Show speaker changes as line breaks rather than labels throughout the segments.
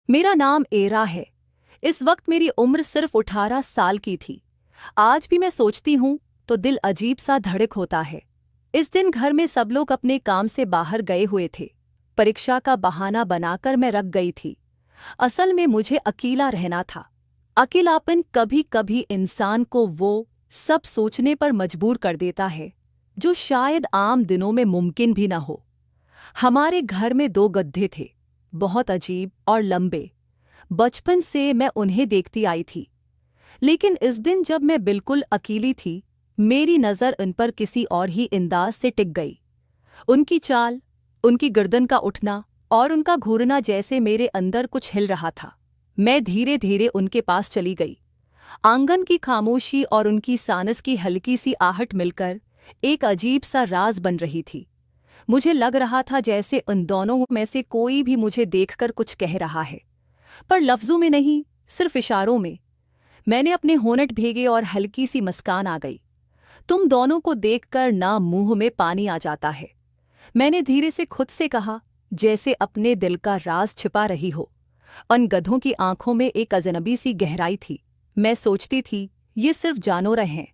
मेरा नाम एरा है। इस वक्त मेरी उम्र सिर्फ 18 साल की थी। आज भी मैं सोचती हूँ तो दिल अजीब सा धड़क होता है। इस दिन घर में सब लोग अपने काम से बाहर गए हुए थे। परीक्षा का बहाना बनाकर मैं रख गई थी। असल में मुझे अकेला रहना था। अकेलापन कभी कभी इंसान को वो सब सोचने पर मजबूर कर देता है जो शायद आम दिनों में मुमकिन भी ना हो। हमारे घर में 2 गड्ढे थे, बहुत अजीब और लंबे। बचपन से मैं उन्हें देखती आई थी, लेकिन इस दिन जब मैं बिल्कुल अकेली थी, मेरी नज़र उन पर किसी और ही अंदाज से टिक गई। उनकी चाल, उनकी गर्दन का उठना और उनका घूरना, जैसे मेरे अंदर कुछ हिल रहा था। मैं धीरे धीरे उनके पास चली गई। आंगन की खामोशी और उनकी सांस की हल्की सी आहट मिलकर एक अजीब सा राज बन रही थी। मुझे लग रहा था जैसे उन दोनों में से कोई भी मुझे देखकर कुछ कह रहा है, पर लफ्जों में नहीं, सिर्फ इशारों में। मैंने अपने होंठ भीगे और हल्की सी मुस्कान आ गई। तुम दोनों को देखकर ना मुंह में पानी आ जाता है, मैंने धीरे से खुद से कहा, जैसे अपने दिल का राज छिपा रही हो। उन गधों की आंखों में एक अजनबी सी गहराई थी। मैं सोचती थी ये सिर्फ जानवर हैं,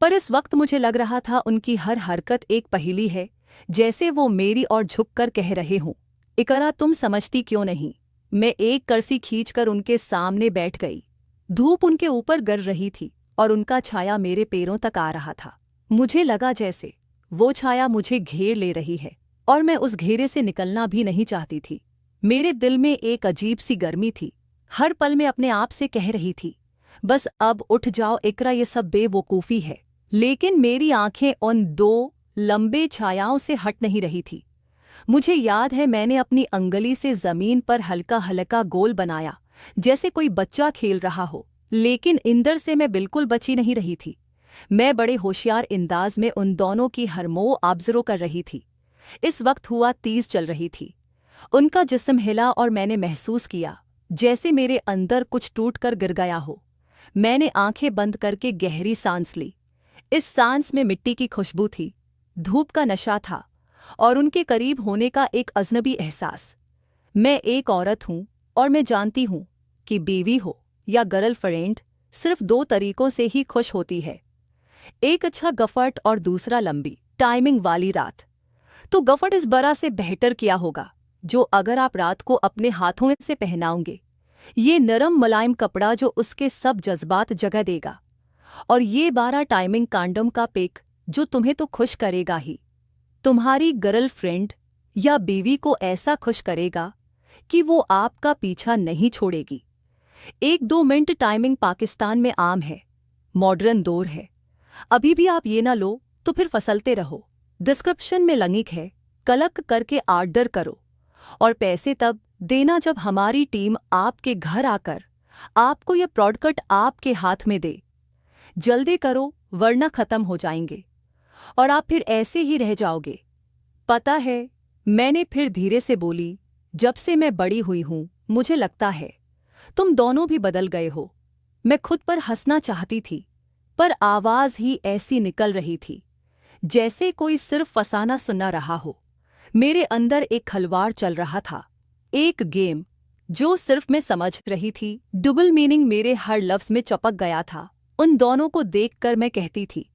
पर इस वक्त मुझे लग रहा था उनकी हर हरकत एक पहेली है, जैसे वो मेरी ओर झुककर कह रहे हों, इकरा तुम समझती क्यों नहीं। मैं एक कर्सी खींचकर उनके सामने बैठ गई। धूप उनके ऊपर गिर रही थी और उनका छाया मेरे पैरों तक आ रहा था। मुझे लगा जैसे वो छाया मुझे घेर ले रही है और मैं उस घेरे से निकलना भी नहीं चाहती थी। मेरे दिल में एक अजीब सी गर्मी थी। हर पल में अपने आप से कह रही थी, बस अब उठ जाओ इकरा, ये सब बेवकूफ़ी है। लेकिन मेरी आंखें उन 2 लंबे छायाओं से हट नहीं रही थी। मुझे याद है मैंने अपनी अंगुली से जमीन पर हल्का हल्का गोल बनाया, जैसे कोई बच्चा खेल रहा हो, लेकिन अंदर से मैं बिल्कुल बची नहीं रही थी। मैं बड़े होशियार अंदाज में उन दोनों की हर मोह ऑब्जर्व कर रही थी। इस वक्त हुआ 30 चल रही थी। उनका जिस्म हिला और मैंने महसूस किया जैसे मेरे अंदर कुछ टूट कर गिर गया हो। मैंने आंखें बंद करके गहरी सांस ली। इस सांस में मिट्टी की खुशबू थी, धूप का नशा था और उनके करीब होने का एक अजनबी एहसास। मैं एक औरत हूँ और मैं जानती हूँ कि बीवी हो या गर्लफ्रेंड, सिर्फ 2 तरीकों से ही खुश होती है, एक अच्छा गफट और दूसरा लंबी टाइमिंग वाली रात। तो गफट इस बरा से बेहतर किया होगा जो अगर आप रात को अपने हाथों से पहनाओगे, ये नरम मुलायम कपड़ा जो उसके सब जज्बात जगह देगा। और ये 12 टाइमिंग कांडम का पेक जो तुम्हें तो खुश करेगा ही, तुम्हारी गर्लफ्रेंड या बीवी को ऐसा खुश करेगा कि वो आपका पीछा नहीं छोड़ेगी। 1-2 मिनट टाइमिंग पाकिस्तान में आम है, मॉडर्न दौर है। अभी भी आप ये ना लो तो फिर फसलते रहो। डिस्क्रिप्शन में लिंक है, क्लिक करके ऑर्डर करो और पैसे तब देना जब हमारी टीम आपके घर आकर आपको यह प्रोडक्ट आपके हाथ में दे। जल्दी करो वरना खत्म हो जाएंगे और आप फिर ऐसे ही रह जाओगे। पता है, मैंने फिर धीरे से बोली, जब से मैं बड़ी हुई हूं मुझे लगता है तुम दोनों भी बदल गए हो। मैं खुद पर हंसना चाहती थी, पर आवाज ही ऐसी निकल रही थी जैसे कोई सिर्फ फसाना सुना रहा हो। मेरे अंदर एक खलवाड़ चल रहा था, एक गेम जो सिर्फ मैं समझ रही थी। डबल मीनिंग मेरे हर लफ्ज में चपक गया था। उन दोनों को देखकर मैं कहती थी,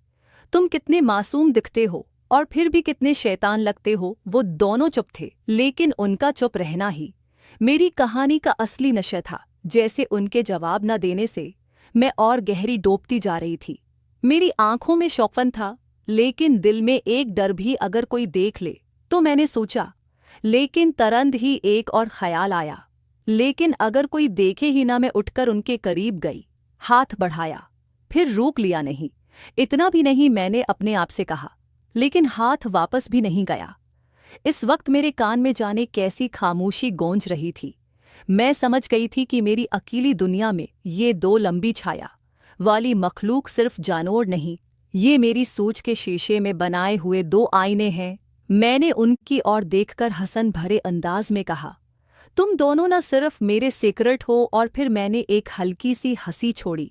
तुम कितने मासूम दिखते हो और फिर भी कितने शैतान लगते हो। वो दोनों चुप थे, लेकिन उनका चुप रहना ही मेरी कहानी का असली नशा था। जैसे उनके जवाब न देने से मैं और गहरी डूबती जा रही थी। मेरी आंखों में शौकन था, लेकिन दिल में एक डर भी, अगर कोई देख ले तो। मैंने सोचा, लेकिन तुरंत ही एक और ख्याल आया, लेकिन अगर कोई देखे ही ना। मैं उठकर उनके करीब गई, हाथ बढ़ाया, फिर रोक लिया। नहीं, इतना भी नहीं, मैंने अपने आप से कहा, लेकिन हाथ वापस भी नहीं गया। इस वक्त मेरे कान में जाने कैसी खामोशी गूंज रही थी। मैं समझ गई थी कि मेरी अकेली दुनिया में ये 2 लंबी छाया वाली मखलूक सिर्फ जानवर नहीं, ये मेरी सोच के शीशे में बनाए हुए 2 आईने हैं। मैंने उनकी ओर देखकर हसन भरे अंदाज में कहा, तुम दोनों न सिर्फ मेरे सीक्रेट हो। और फिर मैंने एक हल्की सी हंसी छोड़ी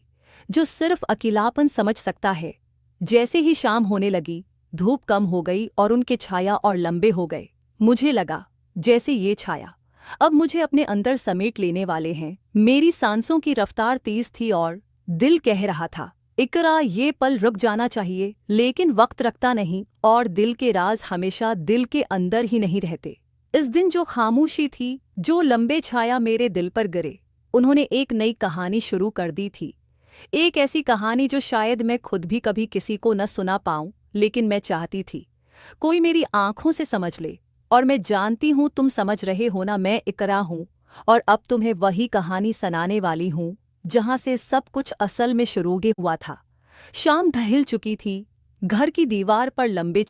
जो सिर्फ अकेलापन समझ सकता है। जैसे ही शाम होने लगी, धूप कम हो गई और उनके छाया और लंबे हो गए। मुझे लगा जैसे ये छाया अब मुझे अपने अंदर समेट लेने वाले हैं। मेरी सांसों की रफ्तार तेज थी और दिल कह रहा था, इकरा, ये पल रुक जाना चाहिए, लेकिन वक्त रखता नहीं और दिल के राज हमेशा दिल के अंदर ही नहीं रहते। इस दिन जो खामोशी थी, जो लंबे छाया मेरे दिल पर गिरे, उन्होंने एक नई कहानी शुरू कर दी थी। एक ऐसी कहानी जो शायद मैं खुद भी कभी किसी को न सुना पाऊं, लेकिन मैं चाहती थी कोई मेरी आंखों से समझ ले। और मैं जानती हूं तुम समझ रहे हो ना, मैं इकरा हूं और अब तुम्हें वही कहानी सुनाने वाली हूं जहां से सब कुछ असल में शुरू हुआ था। शाम ढल चुकी थी। घर की दीवार पर लंबे